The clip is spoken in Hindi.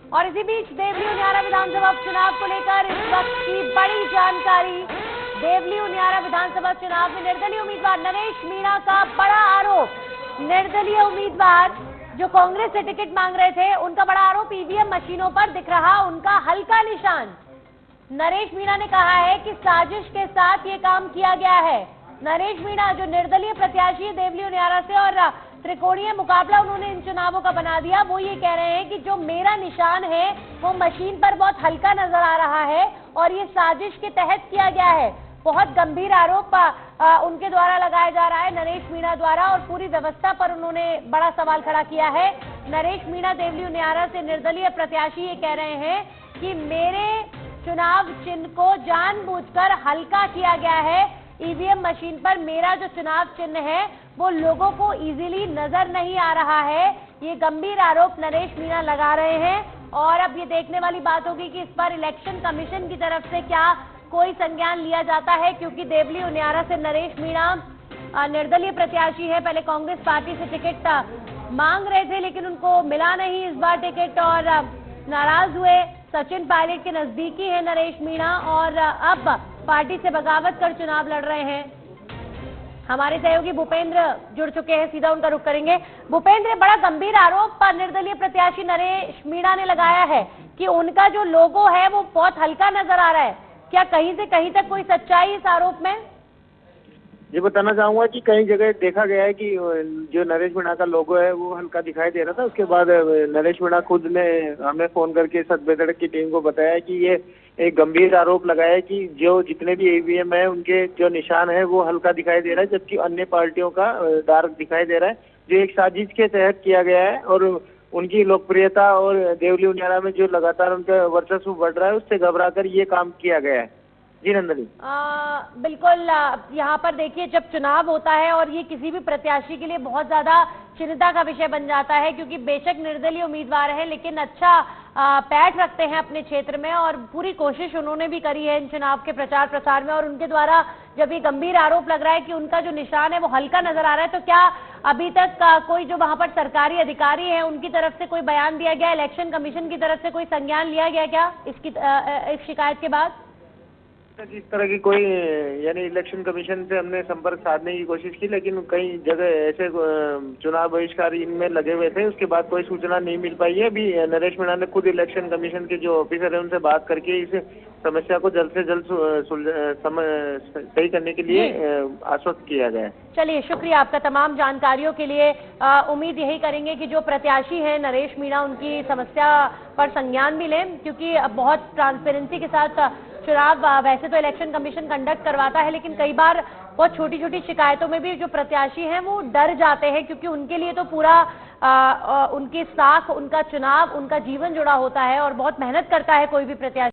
और इसी बीच देवली उनियारा विधानसभा चुनाव को लेकर इस वक्त की बड़ी जानकारी। देवली उनियारा विधानसभा चुनाव में निर्दलीय उम्मीदवार नरेश मीणा का बड़ा आरोप। निर्दलीय उम्मीदवार जो कांग्रेस से टिकट मांग रहे थे, उनका बड़ा आरोप ईवीएम मशीनों पर दिख रहा उनका हल्का निशान। नरेश मीणा ने कहा है कि साजिश के साथ ये काम किया गया है। नरेश मीणा जो निर्दलीय प्रत्याशी है देवली उनियारा से और त्रिकोणीय मुकाबला उन्होंने इन चुनावों का बना दिया, वो ये कह रहे हैं कि जो मेरा निशान है वो मशीन पर बहुत हल्का नजर आ रहा है और ये साजिश के तहत किया गया है। बहुत गंभीर आरोप उनके द्वारा लगाया जा रहा है नरेश मीणा द्वारा और पूरी व्यवस्था पर उन्होंने बड़ा सवाल खड़ा किया है। नरेश मीणा देवली उनियारा से निर्दलीय प्रत्याशी ये कह रहे हैं कि मेरे चुनाव चिन्ह को जानबूझकर हल्का किया गया है। ईवीएम मशीन पर मेरा जो चुनाव चिन्ह है वो लोगों को इजीली नजर नहीं आ रहा है। ये गंभीर आरोप नरेश मीणा लगा रहे हैं और अब ये देखने वाली बात होगी कि इस पर इलेक्शन कमीशन की तरफ से क्या कोई संज्ञान लिया जाता है, क्योंकि देवली उनियारा से नरेश मीणा निर्दलीय प्रत्याशी है। पहले कांग्रेस पार्टी से टिकट मांग रहे थे लेकिन उनको मिला नहीं इस बार टिकट और नाराज हुए। सचिन पायलट के नजदीकी है नरेश मीणा और अब पार्टी से बगावत कर चुनाव लड़ रहे हैं। हमारे सहयोगी भूपेंद्र जुड़ चुके हैं, सीधा उनका रुख करेंगे। भूपेंद्र, बड़ा गंभीर आरोप निर्दलीय प्रत्याशी नरेश मीणा ने लगाया है कि उनका जो लोगो है वो बहुत हल्का नजर आ रहा है। क्या कहीं से कहीं तक कोई सच्चाई इस आरोप में? ये बताना चाहूंगा कि कई जगह देखा गया है कि जो नरेश मीणा का लोगो है वो हल्का दिखाई दे रहा था। उसके बाद नरेश मीणा खुद ने हमें फोन करके सतबेदड़ की टीम को बताया कि ये एक गंभीर आरोप लगाया है कि जो जितने भी ईवीएम है उनके जो निशान है वो हल्का दिखाई दे रहा है, जबकि अन्य पार्टियों का डार्क दिखाई दे रहा है, जो एक साजिश के तहत किया गया है। और उनकी लोकप्रियता और देवली उनियारा में जो लगातार उनका वर्चस्व बढ़ रहा है उससे घबरा कर ये काम किया गया है। जी नंदनी, बिल्कुल। यहाँ पर देखिए, जब चुनाव होता है और ये किसी भी प्रत्याशी के लिए बहुत ज्यादा चिंता का विषय बन जाता है, क्योंकि बेशक निर्दलीय उम्मीदवार है लेकिन अच्छा पैठ रखते हैं अपने क्षेत्र में और पूरी कोशिश उन्होंने भी करी है इन चुनाव के प्रचार प्रसार में। और उनके द्वारा जब ये गंभीर आरोप लग रहा है कि उनका जो निशान है वो हल्का नजर आ रहा है, तो क्या अभी तक कोई जो वहां पर सरकारी अधिकारी है उनकी तरफ से कोई बयान दिया गया, इलेक्शन कमीशन की तरफ से कोई संज्ञान लिया गया क्या इस शिकायत के बाद? इस तरह की कोई यानी इलेक्शन कमीशन से हमने संपर्क साधने की कोशिश की, लेकिन कई जगह ऐसे चुनाव बहिष्कार इनमें लगे हुए थे, उसके बाद कोई सूचना नहीं मिल पाई है। अभी नरेश मीणा ने खुद इलेक्शन कमीशन के जो ऑफिसर है उनसे बात करके इस समस्या को जल्द से जल्द सही करने के लिए आश्वस्त किया गया है। चलिए, शुक्रिया आपका तमाम जानकारियों के लिए। उम्मीद यही करेंगे कि जो प्रत्याशी हैं नरेश मीणा उनकी समस्या पर संज्ञान भी लें, क्योंकि बहुत ट्रांसपेरेंसी के साथ चुनाव वैसे तो इलेक्शन कमीशन कंडक्ट करवाता है, लेकिन कई बार बहुत छोटी छोटी शिकायतों में भी जो प्रत्याशी हैं वो डर जाते हैं, क्योंकि उनके लिए तो पूरा उनकी साख, उनका चुनाव, उनका जीवन जुड़ा होता है और बहुत मेहनत करता है कोई भी प्रत्याशी।